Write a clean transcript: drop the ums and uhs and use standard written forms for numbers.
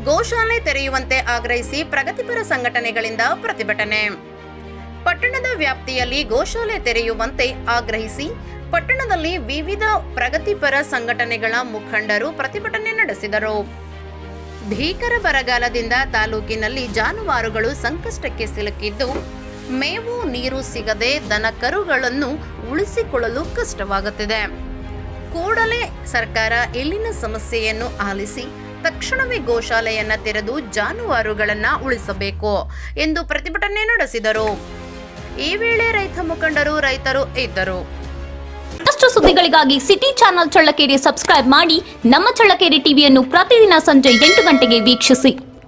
ಗೋಶಾಲೆ ತೆರೆಯುವಂತೆ ಆಗ್ರಹಿಸಿ ಪ್ರಗತಿಪರ ಸಂಘಟನೆಗಳಿಂದ ಪ್ರತಿಭಟನೆ. ಪಟ್ಟಣದ ವ್ಯಾಪ್ತಿಯಲ್ಲಿ ಗೋಶಾಲೆ ತೆರೆಯುವಂತೆ ಆಗ್ರಹಿಸಿ ಪಟ್ಟಣದಲ್ಲಿ ವಿವಿಧ ಪ್ರಗತಿಪರ ಸಂಘಟನೆಗಳ ಮುಖಂಡರು ಪ್ರತಿಭಟನೆ ನಡೆಸಿದರು. ಭೀಕರ ಬರಗಾಲದಿಂದ ತಾಲೂಕಿನಲ್ಲಿ ಜಾನುವಾರುಗಳು ಸಂಕಷ್ಟಕ್ಕೆ ಸಿಲುಕಿದ್ದು, ಮೇವು ನೀರು ಸಿಗದೆ ದನಕರುಗಳನ್ನು ಉಳಿಸಿಕೊಳ್ಳಲು ಕಷ್ಟವಾಗುತ್ತಿದೆ. ಕೂಡಲೇ ಸರ್ಕಾರ ಇಲ್ಲಿನ ಸಮಸ್ಯೆಯನ್ನು ಆಲಿಸಿ ತಕ್ಷಣವೇ ಗೋಶಾಲೆಯನ್ನ ತೆರೆದು ಜಾನುವಾರುಗಳನ್ನು ಉಳಿಸಬೇಕು ಎಂದು ಪ್ರತಿಭಟನೆ ನಡೆಸಿದರು. ಈ ವೇಳೆ ರೈತ ಮುಖಂಡರು, ರೈತರು ಇದ್ದರು. ಮತ್ತಷ್ಟು ಸುದ್ದಿಗಳಿಗಾಗಿ ಸಿಟಿ ಚಾನೆಲ್ ಚಳ್ಳಕೆರೆ ಸಬ್ಸ್ಕ್ರೈಬ್ ಮಾಡಿ. ನಮ್ಮ ಚಳ್ಳಕೆರೆ ಟಿವಿಯನ್ನು ಪ್ರತಿದಿನ ಸಂಜೆ 8 ಗಂಟೆಗೆ ವೀಕ್ಷಿಸಿ.